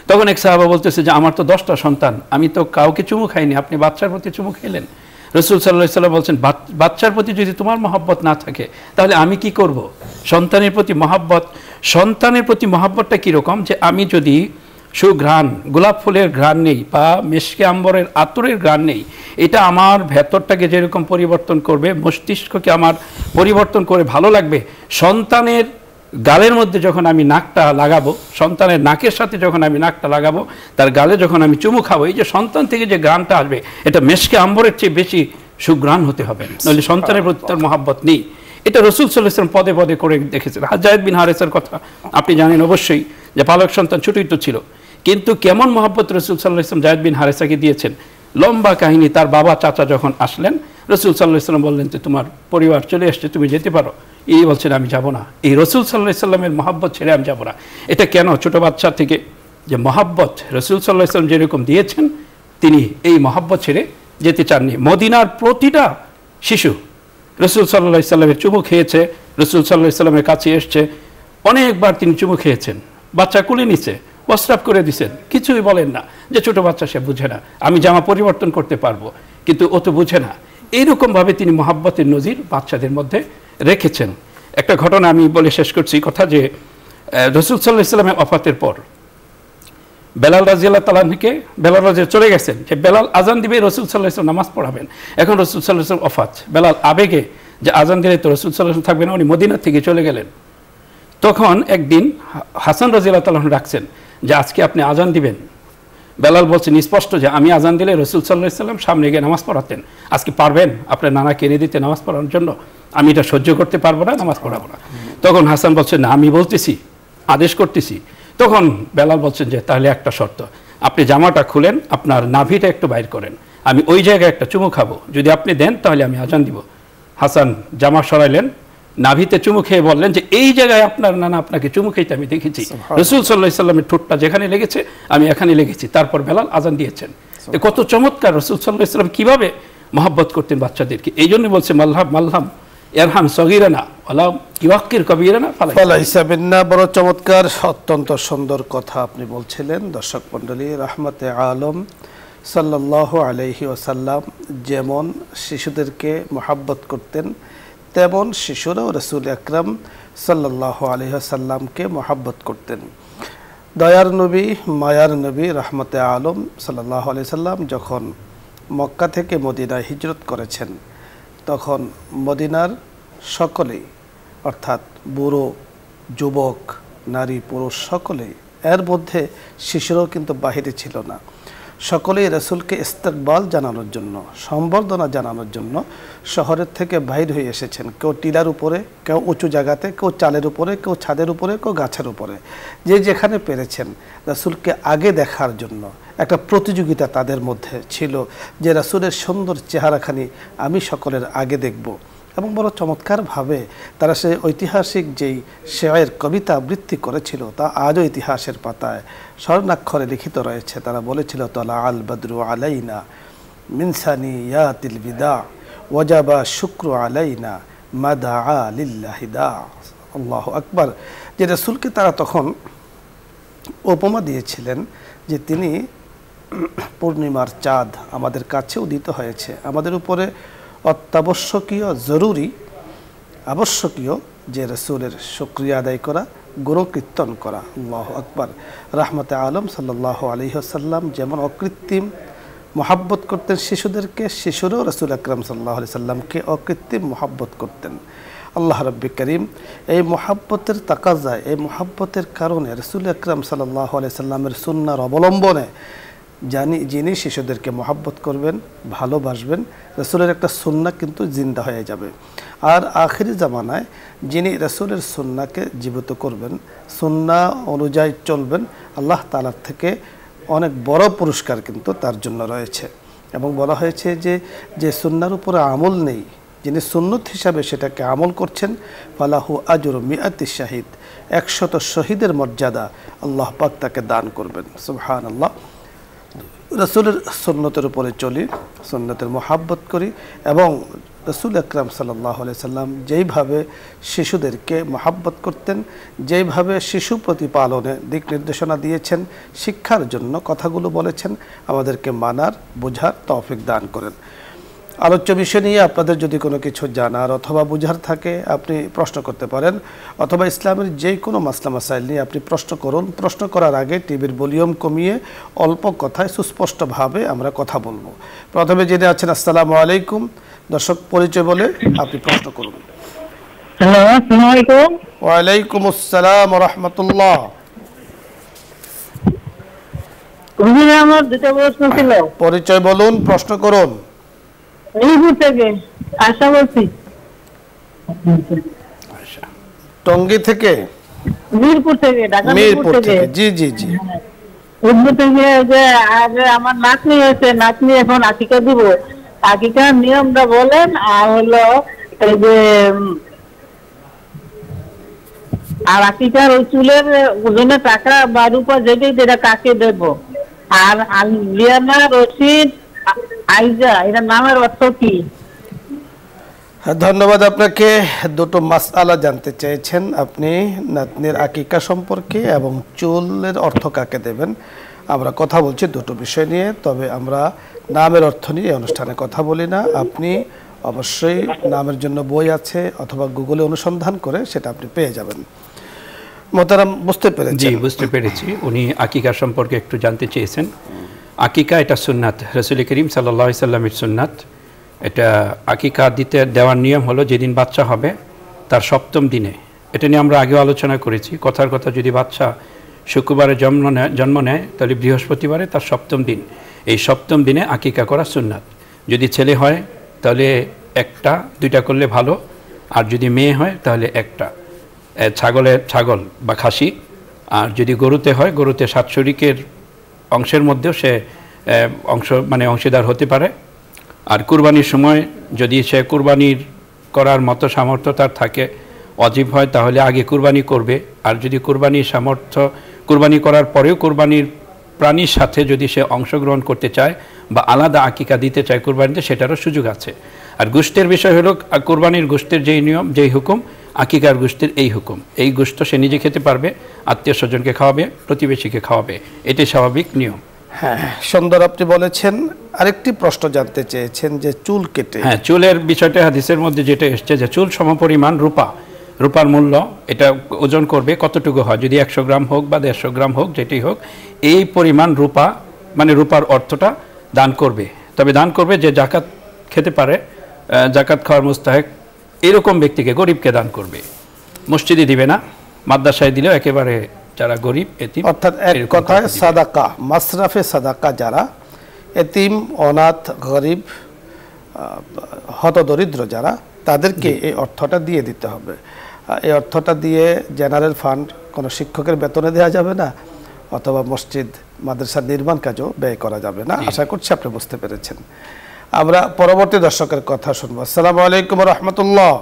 তখন এক সাহাবা বলতেছে যে আমার তো 10টা সন্তান, আমি তো কাউকে চুমু খাইনি, আপনি বাচ্চার প্রতি চুমু খেলেন। রাসূল সাল্লাল্লাহু আলাইহি ওয়াসাল্লাম বলছেন বাচ্চার প্রতি যদি তোমার মহব্বত না থাকে তাহলে আমি কি করব? সন্তানের প্রতি মহব্বত, সন্তানের প্রতি মহব্বতটা কীরকম, যে আমি যদি সুঘ্রাণ গোলাপ ফুলের ঘ্রাণ নেই বা মেশকে আম্বরের আতরের ঘ্রাণ নেই, এটা আমার ভেতরটাকে যেরকম পরিবর্তন করবে, মস্তিষ্ককে আমার পরিবর্তন করে ভালো লাগবে, সন্তানের গালের মধ্যে যখন আমি নাকটা লাগাবো, সন্তানের নাকের সাথে যখন আমি নাকটা লাগাবো, তার গালে যখন আমি চুমু খাবো, এই যে সন্তান থেকে যে ঘ্রাণটা আসবে এটা মেশকে আম্বরের চেয়ে বেশি সুঘ্রাণ হতে হবে, নইলে সন্তানের প্রতি তার মহব্বত নেই। এটা রাসূল সাল্লাল্লাহু আলাইহি ওয়াসাল্লাম পদে পদে করে দেখেছেন। যায়েদ বিন হারেসার কথা আপনি জানেন অবশ্যই, যে পালক সন্তান ছোটই তো ছিল, কিন্তু কেমন মহব্বত রাসূল সাল্লাল্লাহু আলাইহি ওয়াসাল্লাম জায়েদ বিন হারেসাকে দিয়েছেন। লম্বা কাহিনী, তার বাবা চাচা যখন আসলেন, রাসূল সাল্লাল্লাহু আলাইহি ওয়াসাল্লাম বললেন যে তোমার পরিবার চলে আসছে, তুমি যেতে পারো। এই বলছেন আমি যাব না, এই রাসূল সাল্লাল্লাহু আলাইহি ওয়াসাল্লামের মহব্বত ছেড়ে আমি যাব না। এটা কেন? ছোট বাচ্চা থেকে যে মহব্বত রাসূল সাল্লাল্লাহু আলাইহি ওয়াসাল্লাম যেরকম দিয়েছেন, তিনি এই মহব্বত ছেড়ে যেতে চাননি। মদিনার প্রতিটা শিশু রাসূল সাল্লাল্লাহু আলাইহি ওয়াসাল্লামের চুমু খেয়েছে, রাসূল সাল্লাল্লাহু আলাইহি ওয়াসাল্লামের কাছে এসছে, অনেকবার তিনি চুমু খেয়েছেন, বাচ্চা কুলে নিছে, প্রস্রাব করে দিছেন, কিছুই বলেন না, যে ছোট বাচ্চা সে বুঝে না, আমি জামা পরিবর্তন করতে পারবো, কিন্তু ও তো বুঝে না। এইরকমভাবে তিনি মহব্বতের নজির বাচ্চাদের মধ্যে রেখেছেন। একটা ঘটনা আমি বলে শেষ করছি কথা, যে রাসূল সাল্লাল্লাহু আলাইহি ওয়াসাল্লামের ওফাতের পর বেলাল রাদিয়াল্লাহু তাআলা আনহুকে, বেলাল রাদিয়াল্লাহু চলে গেছেন, যে বেলাল আজান দিবে, রাসূল সাল্লাল্লাহু আলাইহি ওয়াসাল্লাম নামাজ পড়াবেন। এখন রাসূল সাল্লাল্লাহু আলাইহি ওয়াসাল্লাম ওফাত, বেলাল আবেগে যে আজান দিলে তো রাসূল সাল্লাল্লাহু আলাইহি ওয়াসাল্লাম থাকবেন, উনি মদিনা থেকে চলে গেলেন। তখন একদিন হাসান রাদিয়াল্লাহু তাআলা ডাকছেন যে আজকে আপনি আজান দিবেন। বেলাল বলছেন স্পষ্ট যে আমি আজান দিলে রাসূল সাল্লাল্লাহু আলাইহি ওয়াসাল্লাম সামনে গিয়ে নামাজ পড়াতেন, আজকে পারবেন আপনার নানাকে এনে দিতে নামাজ পড়ানোর জন্য? আমি এটা সহ্য করতে পারবো না, নামাজ পড়াবো না। তখন হাসান বলছেন না, আমি বলতেছি, আদেশ করতেছি। তখন বেলাল বলছেন যে তাহলে একটা শর্ত, আপনি জামাটা খুলেন, আপনার নাভিটা একটু বাইর করেন, আমি ওই জায়গায় একটা চুমু খাবো, যদি আপনি দেন তাহলে আমি আজান দিব। হাসান জামা সরাইলেন, নাভিতে চুমু খেয়ে বললেন যে এই জায়গায় আপনার নানা আপনাকে চুমু খেতে আমি দেখেছি, রাসূল সাল্লাল্লাহু আলাইহি ওয়াসাল্লামের ঠোঁটটা যেখানে লেগেছে আমি এখানে লেগেছি। তারপর বেলাল আজান দিয়েছেন। কত চমৎকার রাসূল সাল্লাল্লাহু আলাইহি ওয়াসাল্লাম কিভাবে মহব্বত করতেন বাচ্চাদেরকে। এই জন্য বলছে মালহাম মালহাম ইয়ারহাম সগীরানা ওয়ালা ইওয়াক্কির কবীরানা ফালাইসা বিন্না। বড় চমৎকার, অত্যন্ত সুন্দর কথা আপনি বলছিলেন। দর্শক মণ্ডলী, রাহমাতে আলম সাল্লাল্লাহু আলাইহি ওয়াসাল্লাম যেমন শিশুদেরকে মহব্বত করতেন, তেমন শিশুরাও রাসূল আকরাম সাল্লাল্লাহু আলাইহি ওয়াসাল্লামকে মহব্বত করতেন। দয়ার নবী, মায়ার নবী, রাহমাতে আলম সাল্লাল্লাহু আলাইহি ওয়াসাল্লাম যখন মক্কা থেকে মদিনায় হিজরত করেছেন, তখন মদিনার সকলেই, অর্থাৎ বুড়ো, যুবক, নারী, পুরুষ সকলেই, এর মধ্যে শিশুরাও কিন্তু বাহিরে ছিল না, সকলেই রাসূলকে ইস্তেকবাল জানানোর জন্য, সম্বর্ধনা জানানোর জন্য শহরের থেকে বাইর হয়ে এসেছেন। কেউ টিলার উপরে, কেউ উঁচু জায়গাতে, কেউ চালের উপরে, কেউ ছাদের উপরে, কেউ গাছের উপরে, যে যেখানে পেরেছেন রাসূলকে আগে দেখার জন্য একটা প্রতিযোগিতা তাদের মধ্যে ছিল, যে রাসূলের সুন্দর চেহারাখানি আমি সকলের আগে দেখব। এবং বড় চমৎকারভাবে তারা সেই ঐতিহাসিক যেই শেয়ার কবিতা আবৃত্তি করেছিল, তা আজও ইতিহাসের পাতায় স্বর্ণাক্ষরে লিখিত রয়েছে। তারা বলেছিল তালা আল বদরু আলাইনা মিনসানি ইয়াতিল বিদা ওয়াজাবা শুক্রু আলাইনা মাদা লিল্লাহিদা। আল্লাহু আকবার। যে রাসূলকে তারা তখন উপমা দিয়েছিলেন যে তিনি পূর্ণিমার চাঁদ, আমাদের কাছে উদিত হয়েছে, আমাদের উপরে অত্যাবশ্যকীয়, জরুরি, আবশ্যকীয় যে রাসূলের শুকরিয়া আদায় করা, গুণকীর্তন করা। আল্লাহু আকবার। রাহমাতে আলম সাল্লাল্লাহু আলাইহি ওয়াসাল্লাম যেমন অকৃত্রিম মহব্বত করতেন শিশুদেরকে, শিশুরাও রাসূল আকরাম সাল্লাল্লাহু আলাইহি ওয়াসাল্লামকে অকৃত্রিম মহব্বত করতেন। আল্লাহ রাব্বি করিম এই মহব্বতের তাকাজায়, এই মহব্বতের কারণে রাসূল আকরাম সাল্লাল্লাহু আলাইহি ওয়াসাল্লামের সুন্নাহর অবলম্বনে যিনি শিশুদেরকে মহব্বত করবেন, ভালোবাসবেন, রাসূলের একটা সুন্নাহ কিন্তু জিন্দা হয়ে যাবে। আর আখিরি জামানায় যিনি রাসূলের সুন্নাহকে জীবিত করবেন, সুন্নাহ অনুযায়ী চলবেন, আল্লাহ তাআলার থেকে অনেক বড় পুরস্কার কিন্তু তার জন্য রয়েছে। এবং বলা হয়েছে যে সুন্নাহর উপরে আমল নেই, যিনি সুন্নত হিসাবে সেটাকে আমল করছেন, ফালাহু আজরু মিআতি শাহিদ, 100 শহীদের মর্যাদা আল্লাহ পাক তাকে দান করবেন। সুবহানাল্লাহ। রসুলের সুন্নতের উপরে চলি, সুন্নতের মোহাব্বত করি এবং রসুল আকরাম সাল্লাল্লাহু আলাইহি সাল্লাম যেইভাবে শিশুদেরকে মোহাব্বত করতেন, যেইভাবে শিশু প্রতিপালনে দিক নির্দেশনা দিয়েছেন, শিক্ষার জন্য কথাগুলো বলেছেন, আমাদেরকে মানার বোঝার তৌফিক দান করেন। আলোচ্য বিষয় নিয়ে আপনাদের যদি কোনো কিছু জানার অথবা বোঝার থাকে আপনি প্রশ্ন করতে পারেন, অথবা ইসলামের যে কোনো মাসলা মাসাইল নিয়ে আপনি প্রশ্ন করুন। প্রশ্ন করার আগে টিভির ভলিউম কমিয়ে অল্প কথায় সুস্পষ্টভাবে আমরা কথা বলবো। প্রথমে যিনি আছেন, আসসালামু আলাইকুম। দর্শক পরিচয় বলে আপনি প্রশ্ন করুন। হ্যালো, আসসালামু আলাইকুম। ওয়ালাইকুম আসসালাম ওয়া রাহমাতুল্লাহ। হুজুর, আমার দুটো প্রশ্ন ছিল। পরিচয় বলুন, প্রশ্ন করুন। মিরপুর থেকে আশা বলছি। টঙ্গী থেকে? মিরপুর থেকে, ঢাকা মিরপুর থেকে। জি জি জি। মিরপুর থেকে যে আগে আমার নাতনি হয়েছে, নাতনি এখন আকিকা দিব, আকিকার নিয়মটা বলেন। আর হলো এই যে আর আকিকার ওই চুলের ওজনে টাকা বা রূপা যেটাই যেটা কাকে দেব, আর লিয়ানা রশিদ আইজা এটা নামের অর্থ কি? ধন্যবাদ আপনাকে। দুটো মাসআলা জানতে চেয়েছেন আপনি, নাতনির আকিকা সম্পর্কে এবং চুলের অর্থ কাকে দেবেন। আমরা কথা বলছি দুটো বিষয় নিয়ে, তবে আমরা নামের অর্থ নিয়ে অনুষ্ঠানে কথা বলি না। আপনি অবশ্যই নামের জন্য বই আছে অথবা গুগলে অনুসন্ধান করে সেটা আপনি পেয়ে যাবেন। মোহতারাম, বুঝতে পেরেছি? জি, বুঝতে পেরেছি। উনি আকিকা সম্পর্কে একটু জানতে চেয়েছেন। আকিকা এটা সুন্নাত, রাসূল করিম সাল্লাল্লাহু আলাইহি সাল্লামের সুন্নাত। এটা আকিকা দেওয়ার নিয়ম হলো যেদিন বাচ্চা হবে তার সপ্তম দিনে। এটা নিয়ে আমরা আগেও আলোচনা করেছি। কথার কথা, যদি বাচ্চা শুক্রবারে জন্ম নেয় তাহলে বৃহস্পতিবারে তার সপ্তম দিন। এই সপ্তম দিনে আকিকা করা সুন্নাত। যদি ছেলে হয় তাহলে একটা, দুইটা করলে ভালো। আর যদি মেয়ে হয় তাহলে একটা। ছাগল বা খাসি। আর যদি গরুতে হয়, গরুতে 7 শরীকের অংশের মধ্যেও সে অংশীদার হতে পারে। আর কুরবানির সময় যদি সে কুরবানির করার মতো সামর্থ্য তার থাকে, ওয়াজিব হয়, তাহলে আগে কুরবানি করবে। আর যদি কুরবানি করার পরেও কুরবানির প্রাণীর সাথে যদি সে অংশগ্রহণ করতে চায় বা আলাদা আকিকা দিতে চায় কুরবানিতে, সেটারও সুযোগ আছে। আর গোশতের বিষয় হলো, কুরবানির গোশতের যেই নিয়ম, যেই হুকুম, আকিকার গোশতের এই হুকুম। এই গোশত সে নিজে খেতে পারবে, আত্মীয় স্বজনকে খাওয়াবে, প্রতিবেশীকে খাওয়াবে। এটাই স্বাভাবিক নিয়ম। হ্যাঁ, সুন্দর আপনি বলেছেন। আরেকটি প্রশ্ন জানতে চেয়েছেন যে চুল কেটে। হ্যাঁ, চুলের বিষয়টা হাদিসের মধ্যে যেটা এসছে যে চুল সমপরিমাণ রূপার মূল্য, এটা ওজন করবে কতটুকু হয়, যদি 100 গ্রাম হোক বা 150 গ্রাম হোক, যেটাই হোক, এই পরিমাণ রূপা, মানে রূপার অর্থটা দান করবে। তবে দান করবে যে জাকাত খেতে পারে, জাকাত খাওয়ার মুস্তাহিক এরকম ব্যক্তিকে, গরিবকে দান করবে। মসজিদে দিবে না, মাদ্রাসায় দিলেও একেবারে যারা গরিব এতিম, অর্থাৎ এক কথায় সাদাকা, মাসরাফে সাদাকা, যারা এতিম, অনাথ, গরিব, হতদরিদ্র যারা, তাদেরকে এই অর্থটা দিয়ে দিতে হবে। এই অর্থটা দিয়ে জেনারেল ফান্ড কোনো শিক্ষকের বেতনে দেওয়া যাবে না, অথবা মসজিদ মাদ্রাসার নির্মাণ কাজও ব্যয় করা যাবে না। আশা করছি আপনি বুঝতে পেরেছেন। আমরা পরবর্তী দর্শকের কথা শুনবো। আসসালামু আলাইকুম ওয়া রাহমাতুল্লাহ।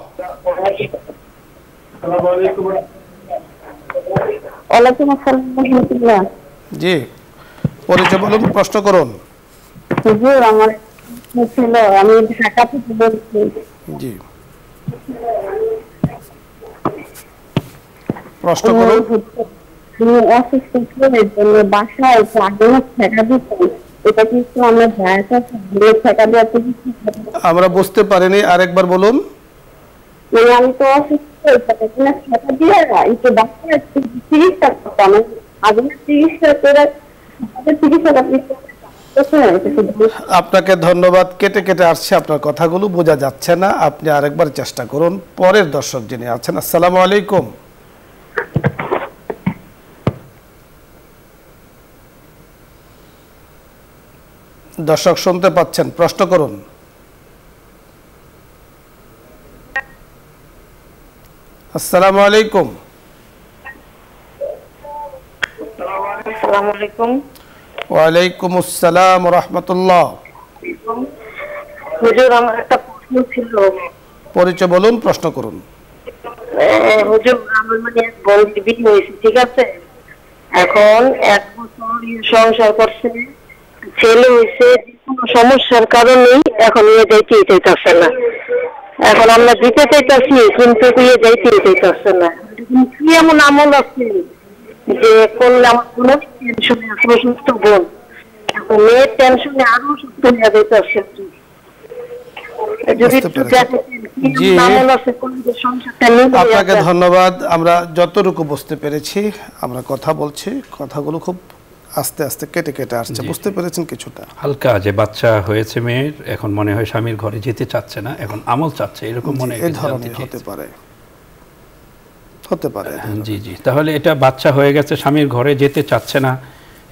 ওয়ালাইকুম আসসালাম ওয়া রাহমাতুল্লাহ। জি, পরিচয় বলুন, প্রশ্ন করুন। হুজুর, আমার ছিল, আমি ঢাকা থেকে বলছি। জি, প্রশ্ন করুন। আমি অসুস্থ ছিলের জন্য বাসায় আগুন ঠেকা দিতাম, এটা কিন্তু আমরা জায়গা ঠেকা দেওয়া তো আমরা বুঝতে পারিনি, আরেকবার বলুন। আমি তো অসুস্থ, ঠেকা দিয়ে একটু বাসায় চিকিৎসা করতাম, আগুনের চিকিৎসা করে চিকিৎসা। আপনাকে ধন্যবাদ। কেটে কেটে আসছে আপনার কথাগুলো, বোঝা যাচ্ছে না। আপনি আরেকবার চেষ্টা করুন। পরের দর্শক যিনি আছেন, আসসালামু আলাইকুম। দর্শক শুনতে পাচ্ছেন, প্রশ্ন করুন। আসসালামু আলাইকুম। আসসালামু আলাইকুম। ওয়ালাইকুম আসসালাম ওয়া রাহমাতুল্লাহ। হুজুর, আমার একটা প্রশ্ন ছিল। পরিচয় বলুন, প্রশ্ন করুন। হুজুর, আমার মানে এক বোনকে বিয়ে হয়েছে, ঠিক আছে? এখন 1 বছর সংসার করছে, ছেলে হয়েছে কোনো সমস্যার কারণেই এখন ইয়ে যাইতে চাইতেছে না। এখন আমরা দিতে চাইতেছি কিন্তু ইয়ে যাইতে চাইতেছে না। কি এমন আমল আছে যে করলে আমার কোনো টেনশনে আসলে সুস্থ বোন, এখন মেয়ের টেনশনে আরো সুস্থ হয়ে যাইতেছে। যদি বুঝতে একটু পেরেছি। দেখেন কি জি। এমন আমল আছে করলে যে সংসারটা নিয়ে আপনাকে ধন্যবাদ। আমরা যতটুকু বুঝতে পেরেছি আমরা কথা বলছি, কথাগুলো খুব আস্তে আস্তে কেটে কেটে আসছে, বুঝতে পেরেছেন কিছুটা? হালকা যে বাচ্চা হয়েছে মেয়ের, এখন মনে হয় স্বামীর ঘরে যেতে চাচ্ছে না, এখন আমল চাচ্ছে, এরকম মনে এই ধরনের হতে পারে, হতে পারে। জি জি। তাহলে এটা বাচ্চা হয়ে গেছে, স্বামীর ঘরে যেতে চাচ্ছে না,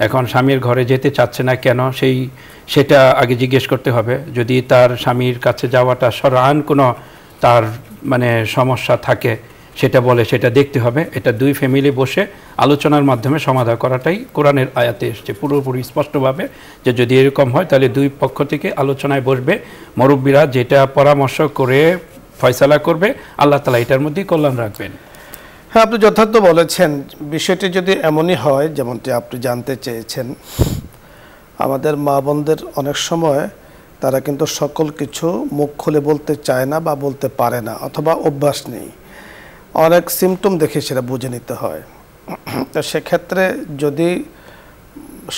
এখন স্বামীর ঘরে যেতে চাচ্ছে না কেন সেটা আগে জিজ্ঞেস করতে হবে। যদি তার স্বামীর কাছে যাওয়াটা শরআন কোনো তার মানে সমস্যা থাকে সেটা বলে, সেটা দেখতে হবে। এটা দুই ফ্যামিলি বসে আলোচনার মাধ্যমে সমাধান করাটাই কোরআনের আয়াতে এসছে পুরোপুরি স্পষ্টভাবে, যে যদি এরকম হয় তাহলে দুই পক্ষ থেকে আলোচনায় বসবে, মুরব্বীরা যেটা পরামর্শ করে ফয়সালা করবে, আল্লাহ তাআলা এটার মধ্যেই কল্যাণ রাখবেন। হ্যাঁ, আপনি যথার্থ বলেছেন। বিষয়টি যদি এমনই হয় যেমনটি আপনি জানতে চেয়েছেন, আমাদের মা বোনদের অনেক সময় তারা কিন্তু সকল কিছু মুখ খুলে বলতে চায় না বা বলতে পারে না, অথবা অভ্যাস নেই। অনেক সিমটম দেখে সেটা বুঝে নিতে হয়। তো সেক্ষেত্রে যদি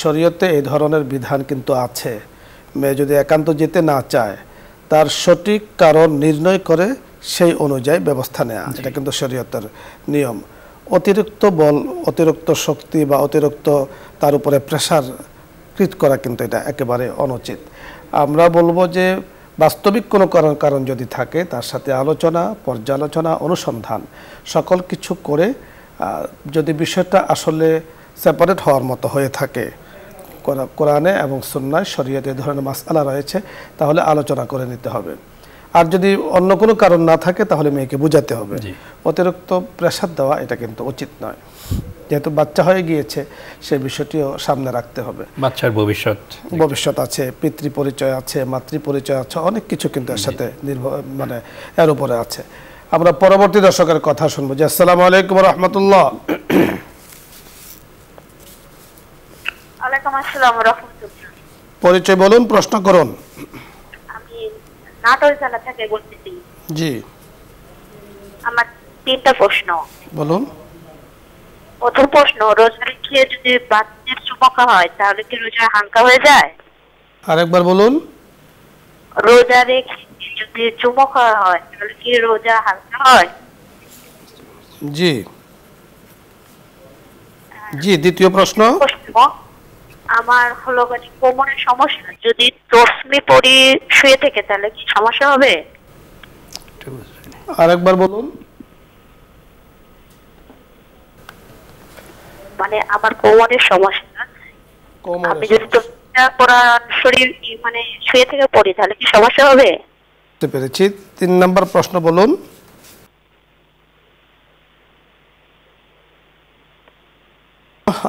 শরীয়তে এই ধরনের বিধান কিন্তু আছে, মেয়ে যদি একান্ত যেতে না চায় তার সঠিক কারণ নির্ণয় করে সেই অনুযায়ী ব্যবস্থা নেওয়া, এটা কিন্তু শরীয়তের নিয়ম। অতিরিক্ত বল, অতিরিক্ত শক্তি বা অতিরিক্ত তার উপরে প্রেশার ক্রিয়েট করা কিন্তু এটা একেবারে অনুচিত। আমরা বলবো যে বাস্তবিক কোনো কারণ যদি থাকে তার সাথে আলোচনা, পর্যালোচনা, অনুসন্ধান সকল কিছু করে যদি বিষয়টা আসলে সেপারেট হওয়ার মতো হয়ে থাকে, কোরআনে এবং সুন্নায় শরীয়তে এই ধরনের মাসআলা রয়েছে, তাহলে আলোচনা করে নিতে হবে। আর যদি অন্য কোনো কারণ না থাকে তাহলে মেয়েকে বুঝাতে হবে। অতিরিক্ত প্রেশার দেওয়া এটা কিন্তু উচিত নয়। যেহেতু বাচ্চা হয়ে গিয়েছে সেই বিষয়টিও সামনে রাখতে হবে। বাচ্চার ভবিষ্যৎ আছে, পিতৃ পরিচয় আছে, মাতৃ পরিচয় আছে, অনেক কিছু কিন্তু এর সাথে মানে এর উপরে আছে। আমরা পরবর্তী দর্শকের কথা শুনবো। জি, আসসালামু আলাইকুম ওয়া রাহমাতুল্লাহ। ওয়ালাইকুম আসসালাম ওয়া রাহমাতুল্লাহ। পরিচয় বলুন, প্রশ্ন করুন। আমি নাটোর জেলা থেকে বলতেছি। জি, আমার তিনটা প্রশ্ন। বলুন। প্রথম প্রশ্ন, রোজা রেখে যদি বাচ্চার চুমকা হয় তাহলে কি রোজা হালকা হয়ে যায়? আরেকবার বলুন। রোজা রেখে যদি চুমকা হয় তাহলে কি রোজা হালকা হয়? জি জি। দ্বিতীয় প্রশ্ন, আমার হলো কোমরের সমস্যা, যদি তসমি পরি শুয়ে থেকে তাহলে কি সমস্যা হবে? আরেকবার বলুন। মানে আমার কোমরের সমস্যা, আমি যদি শরীর মানে শুয়ে থেকে পড়ি তাহলে কি সমস্যা হবে? বুঝতে পেরেছি। 3 নম্বর প্রশ্ন বলুন।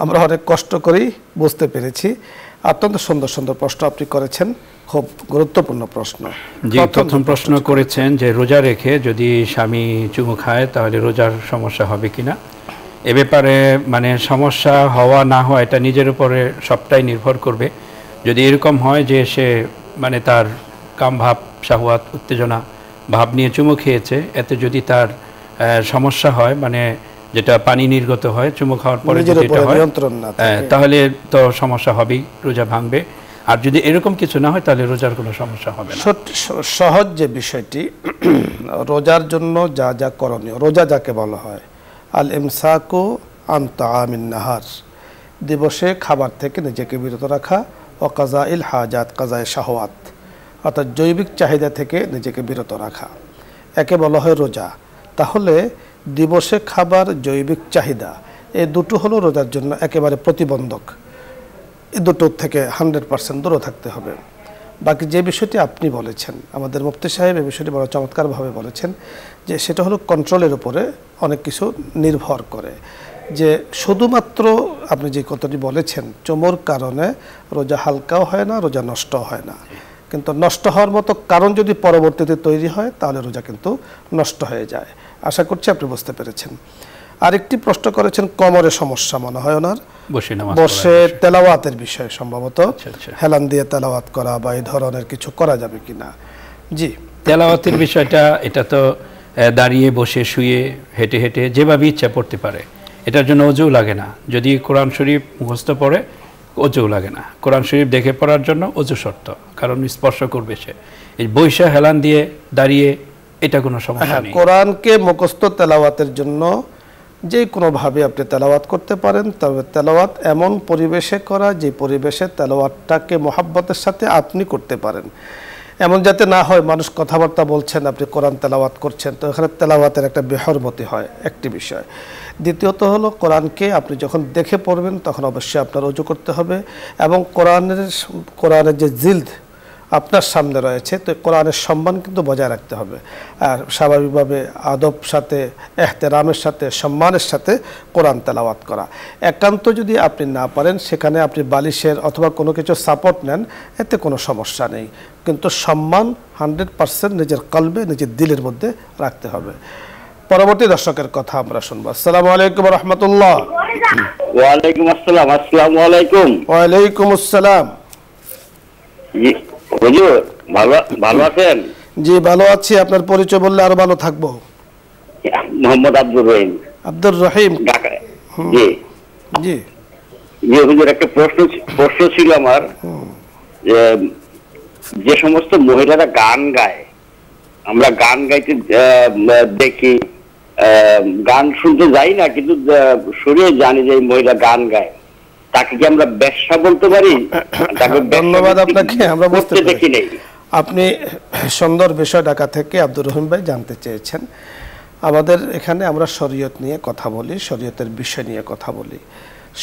আমরা অনেক কষ্ট করেই বুঝতে পেরেছি। অত্যন্ত সুন্দর সুন্দর প্রশ্ন আপনি করেছেন, খুব গুরুত্বপূর্ণ প্রশ্ন। জি, প্রথম প্রশ্ন করেছেন যে রোজা রেখে যদি স্বামী চুমু খায় তাহলে রোজার সমস্যা হবে কিনা। এ ব্যাপারে মানে সমস্যা হওয়া না হওয়া এটা নিজের উপরে সবটাই নির্ভর করবে। যদি এরকম হয় যে সে মানে তার কাম ভাব, শাহওয়াত, উত্তেজনা ভাব নিয়ে চুমু খেয়েছে, এতে যদি তার সমস্যা হয়, মানে যেটা পানি নির্গত হয় চুমু খাওয়ার পরে যেটা হয়, তাহলে তো সমস্যা হবেই, রোজা ভাঙবে। আর যদি এরকম কিছু না হয় তাহলে রোজার কোনো সমস্যা হবে না। সহজ যে বিষয়টি, রোজার জন্য যা যা করণীয়, রোজা যাকে বলা হয় আল ইমসাকু আন তাআমিন নাহার, দিবসে খাবার থেকে নিজেকে বিরত রাখা, ও কাজাইল হাজাত, কাজায়ে শাহওয়াত, অর্থাৎ জৈবিক চাহিদা থেকে নিজেকে বিরত রাখা, একে বলা হয় রোজা। তাহলে দিবসে খাবার, জৈবিক চাহিদা, এই দুটো হলো রোজার জন্য একেবারে প্রতিবন্ধক। এই দুটোর থেকে 100% দূরে থাকতে হবে। বাকি যে বিষয়টি আপনি বলেছেন, আমাদের মুফতি সাহেব এই বিষয়টি বড় চমৎকারভাবে বলেছেন, যে সেটা হলো কন্ট্রোলের উপরে অনেক কিছু নির্ভর করে। যে শুধুমাত্র আপনি যে কথাটি বলেছেন, চুমুর কারণে রোজা হালকাও হয় না, রোজা নষ্টও হয় না। কিন্তু নষ্ট হওয়ার মতো কারণ যদি পরবর্তীতে তৈরি হয় তাহলে রোজা কিন্তু নষ্ট হয়ে যায়। আশা করছি আপনি বুঝতে পেরেছেন। আরেকটি প্রশ্ন করেছেন কোমরে সমস্যা মনে হয় ওনার, বসে তেলাওয়াতের বিষয়ে সম্ভবত হেলান দিয়ে তেলাওয়াত করা বা এই ধরনের কিছু করা যাবে কিনা। জি, তেলাওয়াতের বিষয়টা এটা তো দাঁড়িয়ে বসে শুয়ে হেঁটে হেঁটে যেভাবে ইচ্ছা পড়তে পারে, এটার জন্য অজু লাগে না। যদি কোরআন শরীফ মুখস্থ পড়ে অজু লাগে না, কোরআন শরীফ দেখে পড়ার জন্য অজু শর্ত, কারণ স্পর্শ করবে সে। এই বৈশা হেলান দিয়ে দাঁড়িয়ে এটা কোনো সমস্যা নেই। কোরআনকে মুখস্থ তেলাওয়াতের জন্য যে কোনোভাবে আপনি তেলাওয়াত করতে পারেন, তবে তেলাওয়াত এমন পরিবেশে করা যে পরিবেশে তেলাওয়াতটাকে মোহাব্বতের সাথে আপনি করতে পারেন, এমন যাতে না হয় মানুষ কথাবার্তা বলছেন আপনি কোরআন তেলাওয়াত করছেন, তো এখানে তেলাওয়াতের একটা বেহরমতি হয়, একটি বিষয়। দ্বিতীয়ত হলো কোরআনকে আপনি যখন দেখে পড়বেন তখন অবশ্যই আপনার ওযু করতে হবে, এবং কোরআনের যে জিলদ আপনার সামনে রয়েছে, তো কোরআনের সম্মান কিন্তু বজায় রাখতে হবে। আর স্বাভাবিকভাবে আদব সাথে, এহতেরামের সাথে, সম্মানের সাথে কোরআন তেলাওয়াত করা। একান্ত যদি আপনি না পারেন, সেখানে আপনি বালিশের অথবা কোনো কিছু সাপোর্ট নেন, এতে কোনো সমস্যা নেই, কিন্তু সম্মান 100% নিজের কলবে, নিজের দিলের মধ্যে রাখতে হবে। পরবর্তী দর্শকের কথা আমরা শুনবো। আসসালামু আলাইকুম ওয়া রাহমাতুল্লাহ। ওয়া আলাইকুম আসসালাম। আসসালামু আলাইকুম। ওয়া আলাইকুম আসসালাম। হুজুর ভালো আছেন? জি ভালো আছি, আপনার পরিচয় বললে আরো ভালো থাকবো। মোহাম্মদ আব্দুর রহিম। আব্দুর রহিম, ঢাকা। জি জি জি হুজুর, একটা প্রশ্ন ছিল আমার, যে সমস্ত মহিলারা গান গায়, আমরা গান গাইতে দেখি, গান শুনতে যাই না, কিন্তু শরীরে জানি যে মহিলা গান গায়, তাকে কি আমরা ব্যবসা বলতে পারি? ধন্যবাদ আপনাকে, আমরা বুঝতে দেখি নাই। আপনি সুন্দর বিষয় ঢাকা থেকে আব্দুর রহিম ভাই জানতে চেয়েছেন। আমাদের এখানে আমরা শরীয়ত নিয়ে কথা বলি, শরীয়তের বিষয় নিয়ে কথা বলি।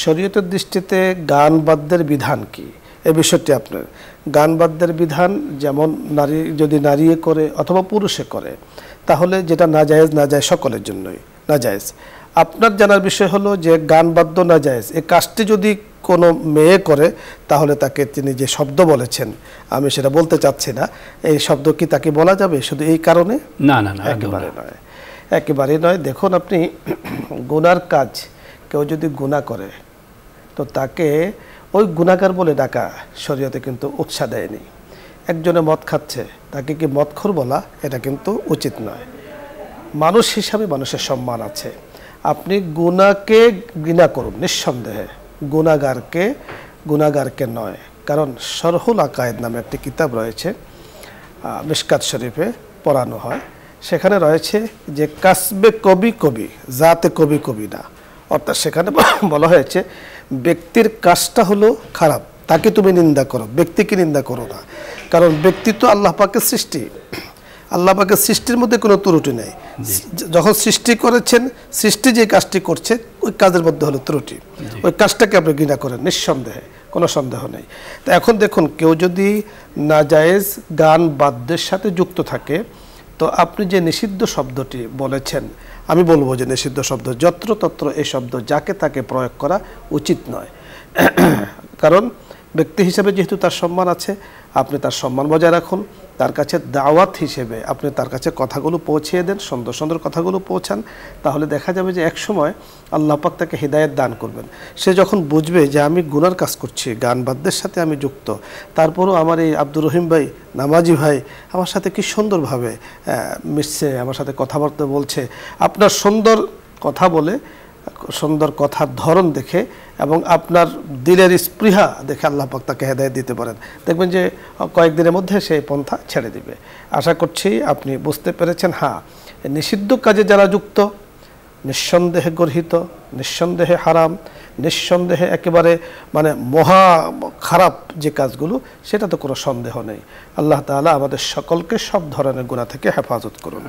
শরীয়তের দৃষ্টিতে গান বাদ্যের বিধান কি, এই বিষয়টি আপনার গান বাদ্যের বিধান, যেমন নারী যদি নারী করে অথবা পুরুষে করে, তাহলে যেটা নাজায়েজ, নাজায়েজ সকলের জন্যই নাজায়েজ। আপনার জানার বিষয় হলো যে গান বাদ্য নাজায়েজ, এই কাজটি যদি কোনো মেয়ে করে, তাহলে তাকে তিনি যে শব্দ বলেছেন, আমি সেটা বলতে চাচ্ছি না, এই শব্দ কি তাকে বলা যাবে শুধু এই কারণে? না না না, একেবারে নয়, একেবারেই নয়। দেখুন, আপনি গুনার কাজ, কেউ যদি গুনাহ করে, তো তাকে ওই গুনাহগার বলে ডাকা শরীয়তে কিন্তু উৎসাহ দেয়নি। একজনে মদ খাচ্ছে, তাকে কি মদখোর বলা, এটা কিন্তু উচিত নয়। মানুষ হিসাবে মানুষের সম্মান আছে। আপনি গুনাহকে ঘৃণা করুন নিঃসন্দেহে, গুনাহগারকে নয়। কারণ শরহুল আকায়েদ নামে একটি কিতাব রয়েছে, মিশকাত শরীফে পড়ানো হয়, সেখানে রয়েছে যে কাসবে কবি কবি, জাতে কবি কবি না। অর্থাৎ সেখানে বলা হয়েছে ব্যক্তির কাজটা হলো খারাপ, তাকে তুমি নিন্দা করো, ব্যক্তিকে নিন্দা করো না। কারণ ব্যক্তি তো আল্লাহ পাকের সৃষ্টি, আল্লাহ পাকের সৃষ্টির মধ্যে কোনো ত্রুটি নেই। যখন সৃষ্টি করেছেন, সৃষ্টি যে কাজটি করছে, ওই কাজের মধ্যে হলো ত্রুটি, ওই কাজটাকে আপনি ঘৃণা করেন নিঃসন্দেহে, কোনো সন্দেহ নেই। তো এখন দেখুন, কেউ যদি নাজায়েজ গান বাদ্যের সাথে যুক্ত থাকে, তো আপনি যে নিষিদ্ধ শব্দটি বলেছেন, আমি বলবো যে নিষিদ্ধ শব্দ যত্রতত্র এই শব্দ যাকে তাকে প্রয়োগ করা উচিত নয়। কারণ ব্যক্তি হিসেবে যেহেতু তার সম্মান আছে, আপনি তার সম্মান বজায় রাখুন। তার কাছে দাওয়াত হিসেবে আপনি তার কাছে কথাগুলো পৌঁছিয়ে দেন, সুন্দর সুন্দর কথাগুলো পৌঁছান, তাহলে দেখা যাবে যে এক সময় আল্লাহ পাক তাকে হিদায়াত দান করবেন। সে যখন বুঝবে যে আমি গুনার কাজ করছি, গান বাদ্যের সাথে আমি যুক্ত, তারপরও আমার এই আব্দুর রহিম ভাই, নামাজি ভাই আমার সাথে কি সুন্দরভাবে মিশছে, আমার সাথে কথাবার্তা বলছে, আপনার সুন্দর কথা বলে, সুন্দর কথার ধরন দেখে এবং আপনার দিলের স্পৃহা দেখে আল্লাহ পাক তাকে হেদায়েত দিতে পারেন। দেখবেন যে কয়েকদিনের মধ্যে সেই পন্থা ছেড়ে দিবে। আশা করছি আপনি বুঝতে পেরেছেন। হ্যাঁ, নিষিদ্ধ কাজে যারা যুক্ত, নিঃসন্দেহে গর্হিত, নিঃসন্দেহে হারাম, নিঃসন্দেহে একেবারে মানে মহা খারাপ যে কাজগুলো, সেটা তো কোনো সন্দেহ নেই। আল্লাহ তাআলা আমাদের সকলকে সব ধরনের গুনাহ থেকে হেফাজত করুন।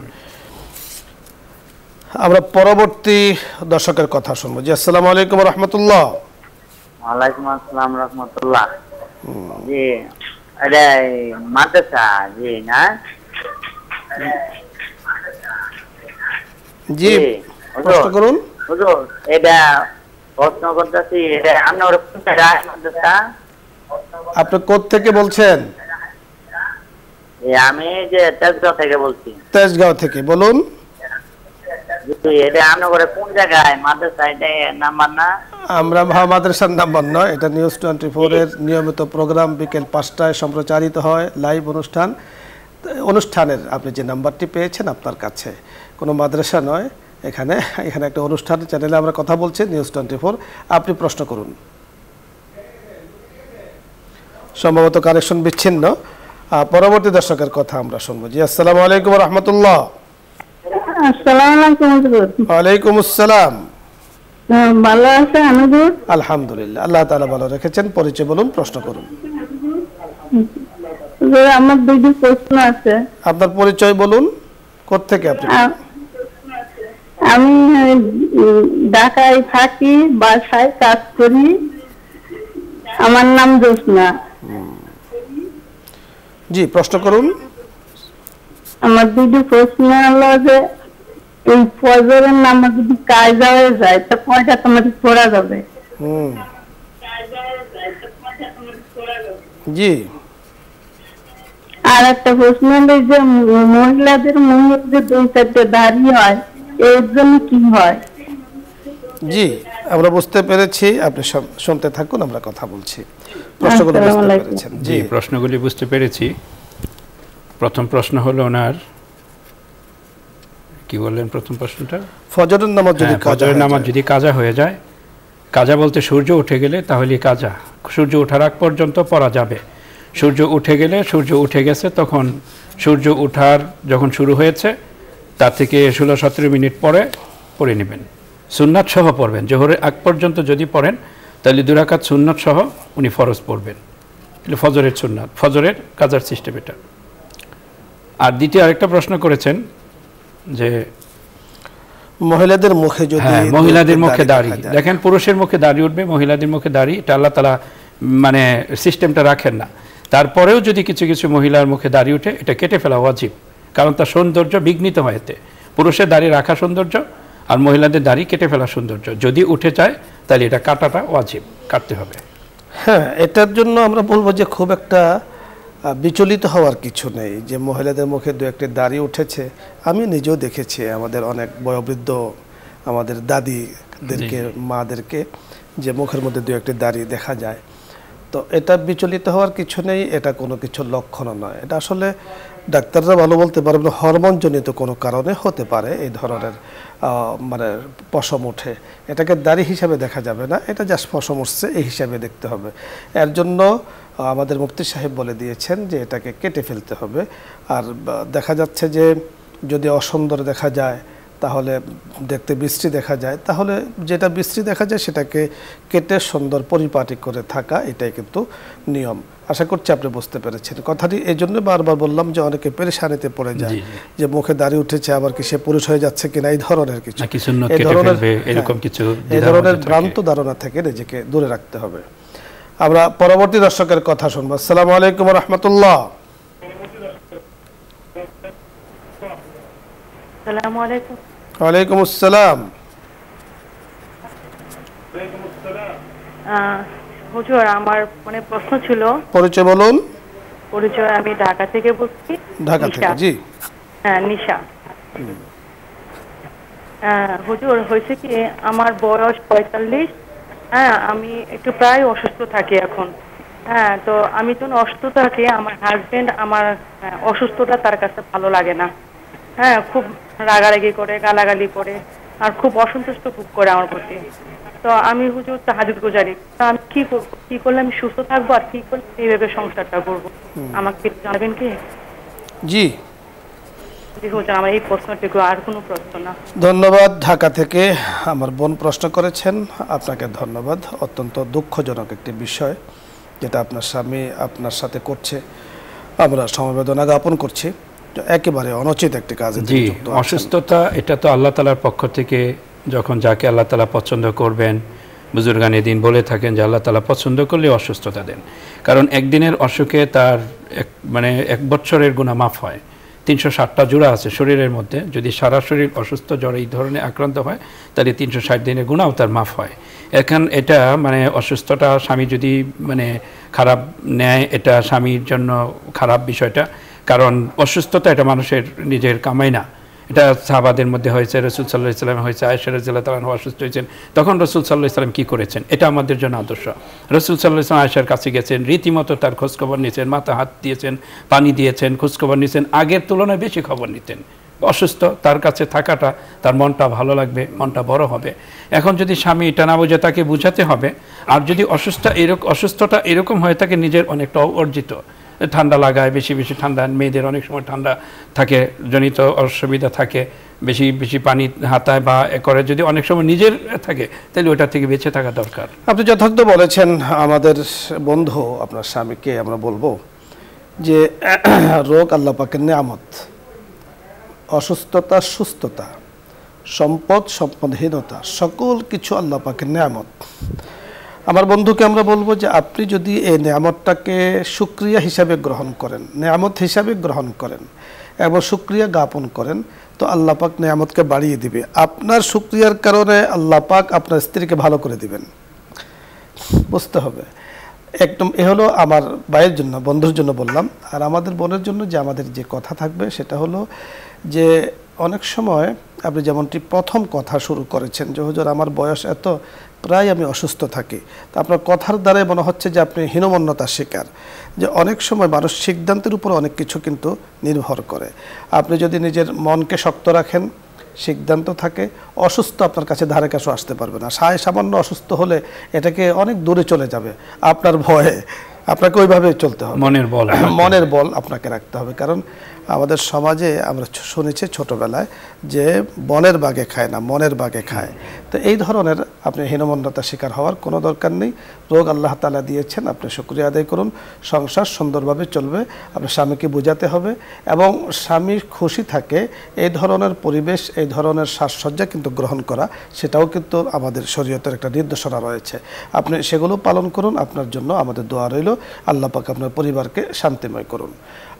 আমরা পরবর্তী দর্শকের কথা শুনবো। জি, আসসালামু আলাইকুম ওয়া রাহমাতুল্লাহ। ওয়ালাইকুম আসসালাম রাহমাতুল্লাহ। জি, আরে মাদ্রাসা জি না? জি, প্রশ্ন করুন। হুজুর, এটা প্রশ্ন করতেছি, এটা আপনার কোনটা মাদ্রাসা? আপনি কোথা থেকে বলছেন? আমি যে তেজগাঁও থেকে বলছি। তেজগাঁও থেকে বলুন। এটা আপনার ঘরে কোন জায়গায় মাদ্রাসা? এটা নাম্বার না? আমরা মাদ্রাসার নাম্বার নয়, এটা নিউজ 24 এর নিয়মিত প্রোগ্রাম বিকেল 5টায় সম্প্রচারিত হয়, লাইভ অনুষ্ঠানের আপনি যে নাম্বারটি পেয়েছেন আপনার কাছে কোনো মাদ্রাসা নয়, এখানে একটা অনুষ্ঠান চ্যানেলে আমরা কথা বলছি, নিউজ 24। আপনি প্রশ্ন করুন। সম্ভবত কানেকশন বিচ্ছিন্ন। পরবর্তী দর্শকের কথা আমরা শুনবো। জি, আসসালামু আলাইকুম ওয়া রাহমাতুল্লাহ। আসসালামু আলাইকুম হুজুর। ওয়ালাইকুম আসসালাম। ভালো আছেন হুজুর? আলহামদুলিল্লাহ, আল্লাহ তাআলা ভালো রেখেছেন। পরিচয় বলুন, প্রশ্ন করুন। হুজুর, আমার দুইটি প্রশ্ন আছে। আপনার পরিচয় বলুন, কোত্থেকে আপনি? আমি ঢাকায় থাকি, বাসায় কাজ করি। আমার নাম জোসনা। জি, প্রশ্ন করুন। আমার দুইটি প্রশ্ন হলো যে এই ফজরের নামাজ যদি কায়দা হয়ে যায় তা কয়টা তোমাকে পড়া যাবে? জি। আর একটা প্রশ্ন হলো যে মহিলাদের মুখে যে 2-4টা দাড়ি হয় এর জন্য কি হয়? জি, আমরা বুঝতে পেরেছি, আপনি শুনতে থাকুন, আমরা কথা বলছি। প্রশ্নগুলো বুঝতে পেরেছেন? জি, প্রশ্নগুলি বুঝতে পেরেছি। প্রথম প্রশ্ন হলো ওনার কি বললেন প্রথম প্রশ্নটা? ফজরের নামাজ যদি কাজা হয়ে যায়, কাজা বলতে সূর্য উঠে গেলে তাহলে কাজা, সূর্য ওঠার আগ পর্যন্ত পড়া যাবে। সূর্য উঠে গেলে, সূর্য উঠে গেছে, তখন সূর্য ওঠার যখন শুরু হয়েছে তার থেকে 16-17 মিনিট পরে পড়ে নেবেন। সুন্নাত সহ পড়বেন। জোহরের আগ পর্যন্ত যদি পড়েন তাহলে 2 রাকাত সুন্নাত সহ উনি ফরজ পড়বেন। তাহলে ফজরের সুন্নাত, ফজরের কাজার সিস্টেম এটা। আর দ্বিতীয় আরেকটা প্রশ্ন করেছেন যে মহিলাদের মুখে যদি, মহিলাদের মুখে দাড়ি, দেখেন পুরুষের মুখে দাড়ি উঠবে, মহিলাদের মুখে দাড়ি, এটা আল্লাহ তাআলা মানে সিস্টেমটা রাখেন না। তারপরেও যদি কিছু কিছু মহিলার মুখে দাড়ি উঠে, এটা কেটে ফেলা ওয়াজিব, কারণ তার সৌন্দর্য বিঘ্নিত হয় এতে। পুরুষের দাড়ি রাখা সৌন্দর্য আর মহিলাদের দাড়ি কেটে ফেলা সৌন্দর্য। যদি উঠে যায় তাহলে এটা কাটাটা ওয়াজিব, কাটতে হবে। হ্যাঁ, এটার জন্য আমরা বলবো যে খুব একটা বিচলিত হওয়ার কিছু নেই যে মহিলাদের মুখে 2-1টি দাড়ি উঠেছে। আমি নিজেও দেখেছি আমাদের অনেক বয়োবৃদ্ধ আমাদের দাদিদেরকে, মাদেরকে, যে মুখের মধ্যে 2-1টি দাড়ি দেখা যায়। তো এটা বিচলিত হওয়ার কিছু নেই, এটা কোনো কিছুর লক্ষণও নয়। এটা আসলে ডাক্তাররা ভালো বলতে পারবেন, হরমোনজনিত কোনো কারণে হতে পারে এই ধরনের মানে পশম ওঠে। এটাকে দাড়ি হিসাবে দেখা যাবে না, এটা জাস্ট পশম উঠছে এই হিসাবে দেখতে হবে। এর জন্য আমাদের মুফতি সাহেব বলে দিয়েছেন যে এটাকে কেটে ফেলতে হবে। আর দেখা যাচ্ছে যে যদি অসুন্দর দেখা যায়, তাহলে দেখতে বিশ্রী দেখা যায়, তাহলে যেটা বিশ্রী দেখা যায় সেটাকে কেটে সুন্দর পরিপাটি করে থাকা, এটাই কিন্তু নিয়ম। আশা করছি আপনি বুঝতে পেরেছেন কথাটি। এই জন্য বারবার বললাম যে অনেকে পেরেশানিতে পড়ে যায় যে মুখে দাড়ি উঠেছে, আবার কি সে পুরুষ হয়ে যাচ্ছে কিনা, এই ধরনের কিছু, এই ধরনের ভ্রান্ত ধারণা থেকে নিজেকে দূরে রাখতে হবে। আমরা পরবর্তী দর্শকের কথা শুনবো। আসসালামু আলাইকুম ওয়া রাহমাতুল্লাহ। আসসালামু আলাইকুম। ওয়ালাইকুম আসসালাম। হুজুর, আমার মানে প্রশ্ন ছিল। পরিচয় বলুন। পরিচয়, আমি ঢাকা থেকে বলছি। ঢাকা থেকে? জি। হ্যাঁ, নিশা। হুজুর, হয়েছে কি, আমার বয়স 45। হ্যাঁ, আমি একটু প্রায় অসুস্থ থাকি এখন। হ্যাঁ, তো আমি যখন অসুস্থ থাকি, আমার হাজবেন্ড আমার অসুস্থতা তার কাছে ভালো লাগে না। হ্যাঁ, খুব রাগারাগি করে, গালাগালি করে, আর খুব অসন্তুষ্ট ভোগ করে আমার প্রতি। তো আমি হুজুর তাহাজ্জুদ গুজারি, আমি কি করব, কি করলে আমি সুস্থ থাকবো, আর কি করলে এইভাবে সংসারটা করবো, আমাকে জানাবেন কি? জি হুজুর, আমার এই প্রশ্নটুকু, আর কোনো প্রশ্ন না। ধন্যবাদ। ঢাকা থেকে আমার বোন প্রশ্ন করেছেন, আপনাকে ধন্যবাদ। অত্যন্ত দুঃখজনক একটি বিষয় যেটা আপনার স্বামী আপনার সাথে করছে, আমরা সমবেদনা জ্ঞাপন করছি। একেবারে অনুচিত একটি কাজ। জি, অসুস্থতা এটা তো আল্লাহ তাআলার পক্ষ থেকে, যখন যাকে আল্লাহ তাআলা পছন্দ করবেন, বুজুর্গানে দিন বলে থাকেন যে আল্লাহ তাআলা পছন্দ করলে অসুস্থতা দেন। কারণ একদিনের অসুখে তার মানে 1 বছরের গুনাহ মাফ হয়। 360টা জোড়া আছে শরীরের মধ্যে, যদি সারা শরীর অসুস্থ জ্বরে এই ধরনের আক্রান্ত হয় তাহলে 360 দিনের গুনাহও তার মাফ হয়। এখন এটা মানে অসুস্থতা স্বামী যদি মানে খারাপ নেয়, এটা স্বামীর জন্য খারাপ বিষয়টা, কারণ অসুস্থতা এটা মানুষের নিজের কামাই না, এটা সাহাবাদের মধ্যে হয়েছে, রাসূল সাল্লাল্লাহু আলাইহি ওয়াসাল্লাম হয়েছে, আয়েশা রাদিয়াল্লাহু তাআলা আনহা অসুস্থ হয়েছেন, তখন রাসূল সাল্লাল্লাহু আলাইহি ওয়াসাল্লাম কি করেছেন, এটা আমাদের জন্য আদর্শ। রাসূল সাল্লাল্লাহু আলাইহি ওয়াসাল্লাম আয়েশার কাছে গেছেন, রীতিমতো তার খোঁজখবর নিয়েছেন, মাথা হাত দিয়েছেন, পানি দিয়েছেন, খোঁজখবর নিয়েছেন, আগের তুলনায় বেশি খবর নিতেন। অসুস্থ, তার কাছে থাকাটা তার মনটা ভালো লাগবে, মনটা বড় হবে। এখন যদি স্বামী এটা না বোঝে, তাকে বুঝাতে হবে। আর যদি অসুস্থতা এরকম হয়ে থাকে নিজের অনেকটা অর্জিত, ঠান্ডা লাগায়, বেশি বেশি ঠান্ডা, মেয়েদের অনেক সময় ঠান্ডা থাকে জনিত অসুবিধা থাকে, বেশি বেশি পানি হাতায় বা করে, যদি অনেক সময় নিজের থাকে তাহলে ওটা থেকে বেঁচে থাকা দরকার। আপনি যথার্থ বলেছেন। আমাদের বন্ধু আপনার স্বামীকে আমরা বলবো যে রোগ আল্লাহ পাকের নিয়ামত, অসুস্থতা সুস্থতা, সম্পদ সম্পদহীনতা, সকল কিছু আল্লাহ পাকের নিয়ামত। আমার বন্ধুকে আমরা বলবো যে আপনি যদি এই নিয়ামতটাকে শুকরিয়া হিসাবে গ্রহণ করেন, নিয়ামত হিসাবে গ্রহণ করেন এবং শুকরিয়া জ্ঞাপন করেন, তো আল্লাহ পাক নিয়ামতকে বাড়িয়ে দিবে। আপনার শুকরিয়ার কারণে আল্লাহ পাক আপনার স্ত্রীকে ভালো করে দিবেন, বুঝতে হবে। একদম এ হলো আমার ভাইয়ের জন্য, বন্ধুর জন্য বললাম। আর আমাদের বোনের জন্য যে আমাদের যে কথা থাকবে সেটা হলো যে অনেক সময় আপনি যেমনটি প্রথম কথা শুরু করেছেন যে হুজুর আমার বয়স এত, প্রায় আমি অসুস্থ থাকি, তা আপনার কথার দ্বারাই মনে হচ্ছে যে আপনি হীনমন্যতার শিকার। যে অনেক সময় মানুষ সিদ্ধান্তের উপর অনেক কিছু কিন্তু নির্ভর করে। আপনি যদি নিজের মনকে শক্ত রাখেন, সিদ্ধান্ত থাকে, অসুস্থ আপনার কাছে ধারে কাছে আসতে পারবে না। সামান্য অসুস্থ হলে এটাকে অনেক দূরে চলে যাবে আপনার ভয়ে। আপনাকে ওইভাবে চলতে হবে, মনের বল আপনাকে রাখতে হবে। কারণ আমাদের সমাজে আমরা শুনেছি ছোটবেলায় যে বনের বাঘে খায় না, মনের বাঘে খায়। তো এই ধরনের আপনি হীনমন্যতার শিকার হওয়ার কোনো দরকার নেই। রোগ আল্লাহ তাআলা দিয়েছেন, আপনি শুকরিয়া আদায় করুন, সংসার সুন্দরভাবে চলবে। আপনার স্বামীকে বোঝাতে হবে এবং স্বামী খুশি থাকে এই ধরনের পরিবেশ, এই ধরনের সাজসজ্জা কিন্তু গ্রহণ করা, সেটাও কিন্তু আমাদের শরীয়তের একটা নির্দেশনা রয়েছে। আপনি সেগুলো পালন করুন। আপনার জন্য আমাদের দোয়া রইল, আল্লাহ পাক আপনার পরিবারকে শান্তিময় করুন।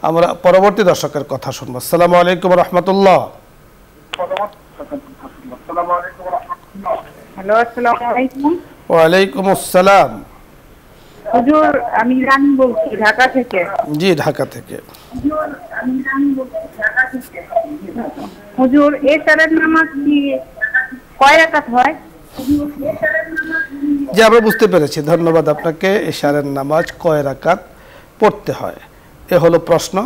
আমরা পরবর্তী দর্শকের কথা শুনবো। আসসালামু আলাইকুম রাহমাতুল্লাহ। হ্যালো, আসসালামু আলাইকুম। ওয়ালাইকুম আসসালাম। হুজুর আমি রানী বলছি ঢাকা থেকে। জি, ঢাকা থেকে। হুজুর এশারের নামাজ কি কয় রাকাত হয়? জি, আমরা বুঝতে পেরেছি, ধন্যবাদ আপনাকে। এশারের নামাজ কয় রাকাত পড়তে হয় এ হলো প্রশ্ন।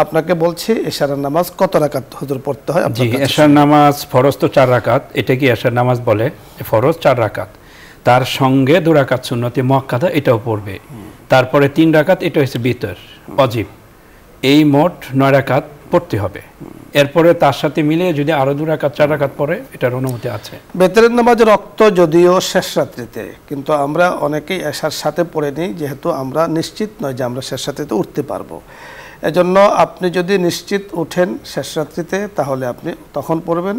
আপনাকে বলছি এশারের নামাজ কত রাকাত হুজুর পড়তে হয়? জি, এশার নামাজ ফরজ তো 4 রাকাত, এটা কি এশার নামাজ বলে? ফরজ 4 রাকাত, তার সঙ্গে 2 রাকাত সুন্নতে মুআক্কাদা এটাও পড়বে, তারপরে 3 রাকাত এটা হচ্ছে বিতর ওয়াজিব, এই মোট 9 রাকাত পড়তে হবে। এরপরে তার সাথে মিলিয়ে যদি আরো 2 রাকাত 4 রাকাত পড়ে এটার অনুমতি আছে। বেতরের নামাজের রক্ত যদিও শেষ রাত্রিতে, কিন্তু আমরা অনেকেই এশার সাথে পড়ে নিই, যেহেতু আমরা নিশ্চিত নয় যে আমরা শেষ রাত্রিতে উঠতে পারবো। এজন্য আপনি যদি নিশ্চিত উঠেন শেষ রাত্রিতে তাহলে আপনি তখন পড়বেন।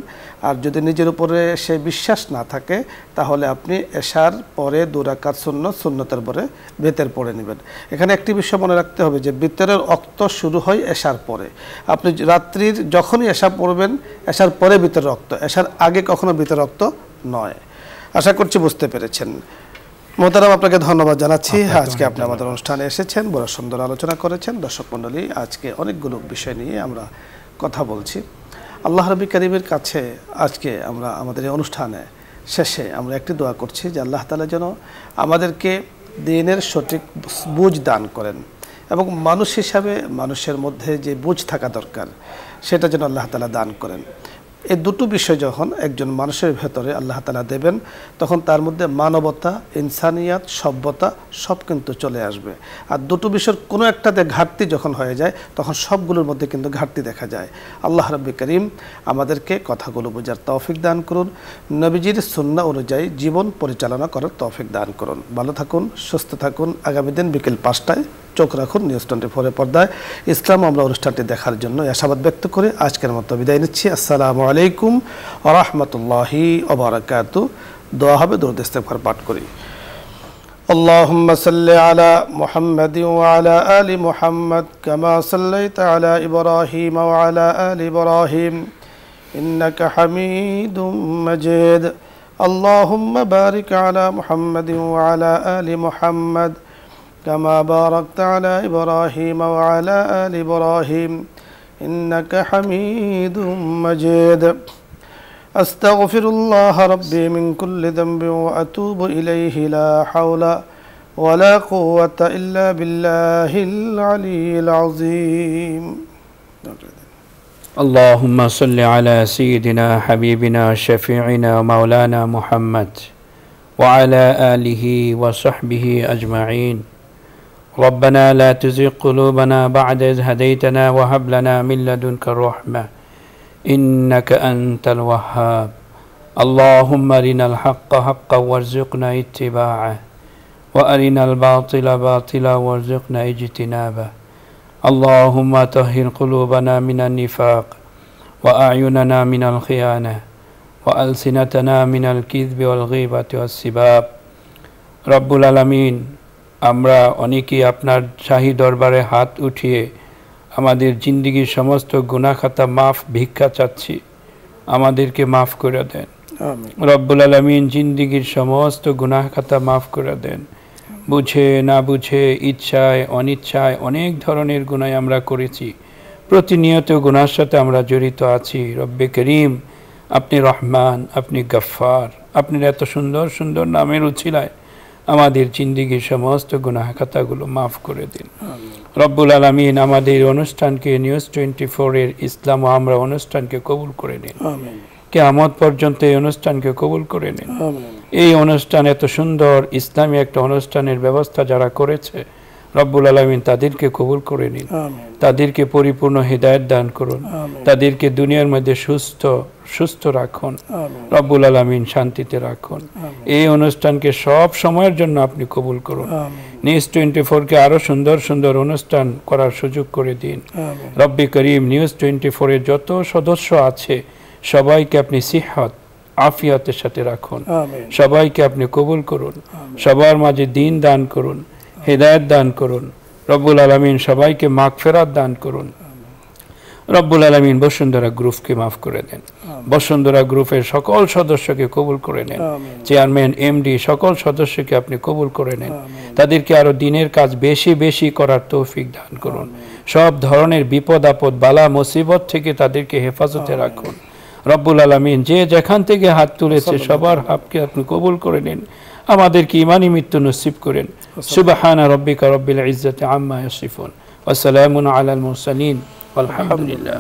আর যদি নিজের উপরে সে বিশ্বাস না থাকে তাহলে আপনি এশার পরে 2 রাকাত সুন্নতের পরে বেতের পড়ে নেবেন। এখানে একটি বিষয় মনে রাখতে হবে যে বেতেরের রক্ত শুরু হয় এশার পরে। আপনি রাত্রির যখনই এশা পড়বেন, এশার পরে বেতের রক্ত, এশার আগে কখনো বেতের রক্ত নয়। আশা করছি বুঝতে পেরেছেন। মোহতারাম, আপনাকে ধন্যবাদ জানাচ্ছি। আজকে আপনি আমাদের অনুষ্ঠানে এসেছেন, বড় সুন্দর আলোচনা করেছেন। দর্শক মণ্ডলী, আজকে অনেকগুলো বিষয় নিয়ে আমরা কথা বলছি। আল্লাহ রাব্বুল কারীমের কাছে আজকে আমরা আমাদের এই অনুষ্ঠানে শেষে আমরা একটি দোয়া করছি যে আল্লাহ তাআলা যেন আমাদেরকে দ্বীনের সঠিক বুঝ দান করেন এবং মানুষ হিসাবে মানুষের মধ্যে যে বুঝ থাকা দরকার সেটা যেন আল্লাহ তাআলা দান করেন। এই দুটো বিষয় যখন একজন মানুষের ভেতরে আল্লাহ তাআলা দেবেন, তখন তার মধ্যে মানবতা, ইনসানিয়াত, সভ্যতা সব কিন্তু চলে আসবে। আর দুটো বিষয়ের কোনো একটাতে ঘাটতি যখন হয়ে যায় তখন সবগুলোর মধ্যে কিন্তু ঘাটতি দেখা যায়। আল্লাহ রাব্বুল কারীম আমাদেরকে কথাগুলো বোঝার তৌফিক দান করুন, নবীজির সুন্নাহ অনুযায়ী জীবন পরিচালনা করার তৌফিক দান করুন। ভালো থাকুন, সুস্থ থাকুন। আগামী দিন বিকেল 5টায় চোখ রাখুন নিউজ 24 পর্দায়। ইসলাম আমরা অনুষ্ঠানটি দেখার জন্য আশাবাদ ব্যক্ত করে আজকের মতো বিদায় নিচ্ছি। আসসালামু আলাইকুম ওয়া রাহমাতুল্লাহি ওয়া বারাকাতুহু। দোয়া হবে, দরুদ ইস্তেগফার পাঠ করি। اللهم صل على محمد وعلى آل محمد كما صليت على إبراهيم وعلى آل إبراهيم إنك حميد مجيد. اللهم بارك على محمد وعلى آل محمد كما باركت على إبراهيم وعلى آل إبراهيم إنك حميد مجيد. أستغفر الله ربي من كل ذنب وأتوب إليه لا حول ولا قوة إلا بالله العلي العظيم. اللهم صل على سيدنا حبيبنا شفيعنا مولانا محمد وعلى آله وصحبه أجمعين. ربنا لا تزغ قلوبنا بعد إذ هديتنا وهب لنا من لدنك الرحمة إنك أنت الوهاب. اللهم أرنا الحق حقا وارزقنا اتباعه وأرنا الباطل باطلا وارزقنا اجتنابه. اللهم طهر قلوبنا من النفاق وأعيننا من الخيانة وألسنتنا من الكذب والغيبة والسباب. رب العالمين, আমরা অনেকেই আপনার শাহী দরবারে হাত উঠিয়ে আমাদের জিন্দেগির সমস্ত গুনাহ খাতা মাফ ভিক্ষা চাচ্ছি, আমাদেরকে মাফ করে দেন। রব্বুল আলামিন জিন্দেগির সমস্ত গুনাহ খাতা মাফ করে দেন। বুঝে না বুঝে, ইচ্ছায় অনিচ্ছায় অনেক ধরনের গুনাহ আমরা করেছি, প্রতিনিয়ত গুনার সাথে আমরা জড়িত আছি। রব্বে করিম, আপনি রহমান, আপনি গফফার, আপনি এত সুন্দর সুন্দর নামের উছিলায় আমাদের জিন্দেগির সমস্ত গুনাহ খাতাগুলো মাফ করে দিন। রব্বুল আলামিন, আমাদের অনুষ্ঠানকে নিউজ 24 এর ইসলাম ও আমরা অনুষ্ঠানকে কবুল করে নিন। কিয়ামত পর্যন্ত এই অনুষ্ঠানকে কবুল করে নিন। এই অনুষ্ঠান এত সুন্দর ইসলামী একটা অনুষ্ঠানের ব্যবস্থা যারা করেছে, রব্বুল আলামিন তাদেরকে কবুল করে নিন, তাদেরকে পরিপূর্ণ হিদায়াত দান করুন, তাদেরকে দুনিয়ার মধ্যে সুস্থ রাখুন, রব্বুল আলামিন শান্তিতে রাখুন। এই অনুষ্ঠানকে সব সময়ের জন্য আপনি কবুল করুন। নিউজ 24 কে আরো সুন্দর সুন্দর অনুষ্ঠান করার সুযোগ করে দিন। রব্বি করিম, নিউজ 24 এর যত সদস্য আছে সবাইকে আপনি সিহত আফিয়াতের সাথে রাখুন, সবাইকে আপনি কবুল করুন, সবার মাঝে দ্বীন দান করুন, হিদায়াত দান করুন। রব্বুল আলামিন সবাইকে মাগফিরাত দান করুন। রব্বুল আলামিন বসুন্ধরা গ্রুপকে মাফ করে দেন, বসুন্ধরা গ্রুপের সকল সদস্যকে কবুল করে নেন, চেয়ারম্যান, এমডি সকল সদস্যকে আপনি কবুল করে নেন, তাদেরকে আরো দিনের কাজ বেশি বেশি করার তৌফিক দান করুন। সব ধরনের বিপদ আপদ বালা মুসিবত থেকে তাদেরকে হেফাজতে রাখুন। রব্বুল আলামিন, যে যেখান থেকে হাত তুলেছে সবার হাতকে আপনি কবুল করে নিন, আমাদেরকে ঈমানি মৃত্যু নসিব করেন। সুবহান রাব্বিকা রাব্বিল ইজ্জাতি আম্মা ইয়াসিফুন ওয়া সালামুন আলাল মুরসালিন ওয়ালহামদুলিল্লাহ।